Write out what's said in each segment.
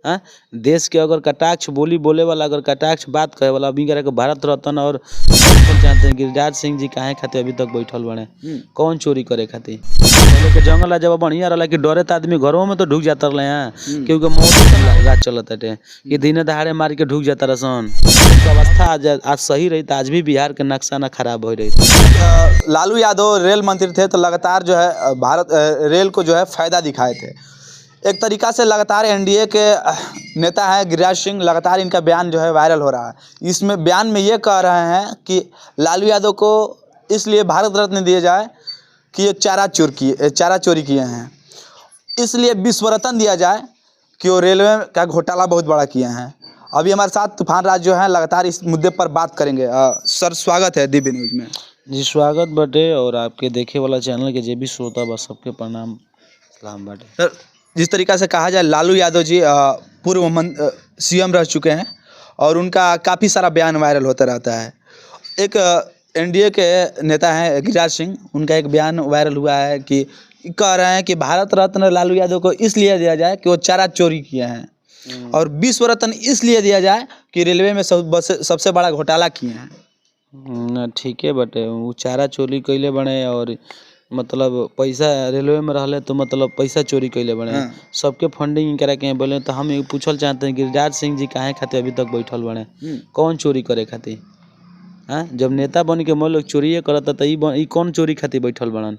हाँ, देश के अगर कटाक्ष बोली बोले वाला, अगर कटाक्ष बात कहे वाला, अभी के भारत रत्न और चाहते हैं गिरिराज सिंह जी काहे खातिर अभी तक बैठल बने, कौन चोरी करे खातिर? पहले के जंगल जब बढ़िया रहा कि डरे तो आदमी घरों में तो ढुक जाता रहे हैं, क्योंकि मौत राज चलत है कि दिने दहाड़े मार के ढुक जाता रसन। अवस्था आज सही रही तो आज भी बिहार के नक्शा ना खराब हो रही। लालू यादव रेल मंत्री थे तो लगातार जो है भारत रेल को जो है फायदा दिखाए थे। एक तरीका से लगातार एनडीए के नेता हैं गिरिराज सिंह, लगातार इनका बयान जो है वायरल हो रहा है। इसमें बयान में ये कह रहे हैं कि लालू यादव को इसलिए भारत रत्न दिया जाए कि ये चारा चोरी किए हैं, इसलिए विश्व रत्न दिया जाए कि वो रेलवे का घोटाला बहुत बड़ा किए हैं। अभी हमारे साथ तूफान राज जो है लगातार इस मुद्दे पर बात करेंगे। सर स्वागत है दिव्य न्यूज़ में। जी स्वागत बटे, और आपके देखे वाला चैनल के जे भी श्रोता बस सबके प्रणाम सलाम बटे। सर, जिस तरीक़ा से कहा जाए लालू यादव जी पूर्व सीएम रह चुके हैं और उनका काफ़ी सारा बयान वायरल होता रहता है। एक एनडीए के नेता हैं गिरिराज सिंह, उनका एक बयान वायरल हुआ है कि कह रहे हैं कि भारत रत्न लालू यादव को इसलिए दिया जाए कि वो चारा चोरी किए हैं, और विश्व रत्न इसलिए दिया जाए कि रेलवे में सबसे बड़ा घोटाला किए हैं। ठीक है बटे, वो चारा चोरी कैले बने और मतलब पैसा रेलवे में रहले तो मतलब पैसा चोरी कैले बने। सबके फंडिंग करा के बोले तो हम पूछल चाहते हैं गिरिराज सिंह जी काहे खातिर अभी तक बैठल बने, कौन चोरी करे खातिर? हाँ, जब नेता बन के मन लोग चोरिए करता तो ई कौन चोरी खातिर बैठल बनन?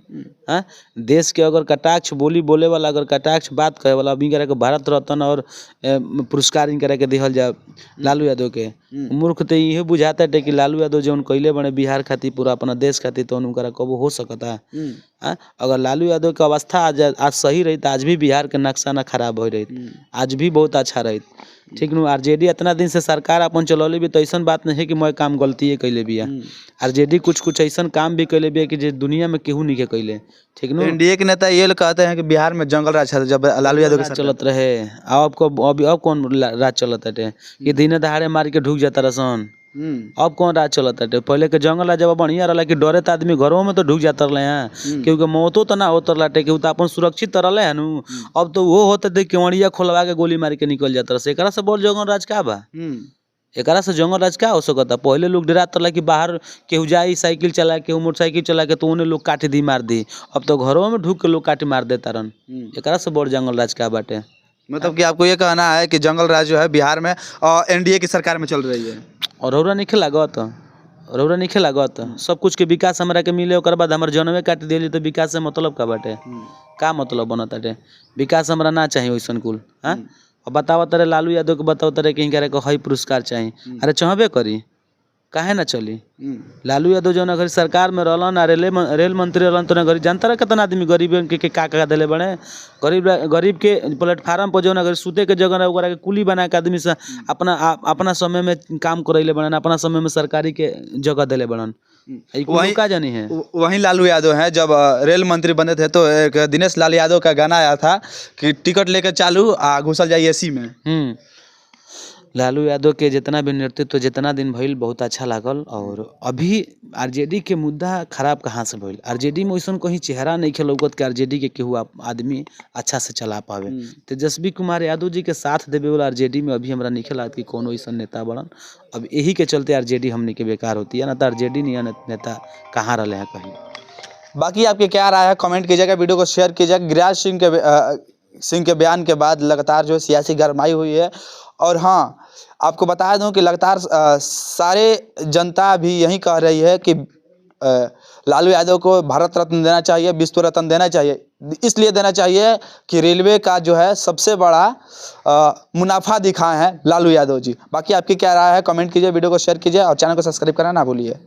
हाँ, देश के अगर कटाक्ष बोली बोले वाला, अगर कटाक्ष बात कहे वाला, अभी के भारत रत्न और पुरस्कार इन के दिहल जा लालू यादव के। मूर्ख तो ये बुझाता है कि लालू यादव जो कैले बने बिहार खातिर, पूरा अपना देश खातिर, तो उनका कबो हो सकता है? हाँ, अगर लालू यादव की अवस्था आज सही रही तो आज भी बिहार के नक्शा ना खराब हो रही, आज भी बहुत अच्छा रही। ठीक नु, आरजेडी इतना दिन से सरकार अपन चलौले भी तो ऐसा बात नहीं है कि मैं काम गलती है कैले भी है। आरजेडी कुछ ऐसा काम भी कैले भी है कि जो दुनिया में केहू नहीं के कैले। ठीक नु, एनडीए के नेता ये कहते हैं कि बिहार में जंगल राज था जब लालू यादव के चलत रहे। अब कौन राज चलत है कि दिने दहाड़े मार के ढुक जाता रसन? अब कौन राज चलत है? पहले के जंगल जब बढ़िया रहा कि डरे तो आदमी घरों में तो ढुक जाता रहे हैं, क्योंकि मौतों तो ना होता लाटे कि अपन सुरक्षित रहे हैं नु। अब तो वो होते थे केवड़िया खोलवा के गोली मार के निकल जाता रहे। एकरा से बोल जंगल राज का बा? एकरा से जंगल राज क्या हो सकता? पहले लोग डराता रहा कि बाहर केहू जाई साइकिल चला के, मोटरसाइकिल चला के, तो उन्हें लोग काट दी मार दी। अब तो घरों में ढुक के लोग काट मार देता रन। एकरा से बोल जंगल राज क्या बाटे? मतलब कि आपको ये कहना है कि जंगल राज जो है बिहार में एनडीए की सरकार में चल रही है, और रौरा नहीं लागत सब कुछ के विकास हमरा के मिले, ओकर बाद हमारे जनवे काट दिली तो विकास से मतलब का बाटे? का मतलब बनत बाटे? विकास हमरा ना चाहिए वैसन कुल। हाँ, अब बताओ तारे लालू यादव को, बताओ तारे कहीं करे को हई पुरस्कार चाहिए। अरे चाहबे करी, काहे ना चली? लालू यादव जो अगर सरकार में रहलन, रेल मंत्री रहलन, तो अगर जानता रहा कितना आदमी गरीब के का दिले बने। गरीब के प्लेटफार्म पर जो अगर सूते के जगह के कुली बना के आदमी से अपना समय में काम करैले बनन, अपना समय में सरकारी के जगह दिले बनन। वही का जानी है, वही लालू यादव हैं। जब रेल मंत्री बने थे तो एक दिनेश लाल यादव का गाना आया था कि टिकट लेकर चालू घुसल जाइए एसी में। लालू यादव के जितना भी नेतृत्व जितना दिन भइल बहुत अच्छा लागल। और अभी आरजेडी के मुद्दा खराब कहाँ से भइल? आरजेडी में वैसा कहीं चेहरा नहीं खेलौगत कि आरजेडी के केहू आदमी अच्छा से चला पावे। तेजस्वी कुमार यादव जी के साथ देवे वाला आरजेडी में अभी हमरा नहीं खेलात कि कौन वैसा नेता बनन। अब यही के चलते आरजेडी हमने के बेकार होती है, ना तो आरजेडी नहीं नेता कहाँ रहे हैं कहीं। बाकी आपके क्या राय है कमेंट कीजिएगा, वीडियो को शेयर कीजिएगा। गिरिराज सिंह के बयान के बाद लगातार जो सियासी गरमाई हुई है। और हाँ, आपको बता दूं कि लगातार सारे जनता भी यही कह रही है कि लालू यादव को भारत रत्न देना चाहिए, विश्व रत्न देना चाहिए। इसलिए देना चाहिए कि रेलवे का जो है सबसे बड़ा मुनाफा दिखाए हैं लालू यादव जी। बाकी आपकी क्या राय है कमेंट कीजिए, वीडियो को शेयर कीजिए और चैनल को सब्सक्राइब करना ना भूलिए।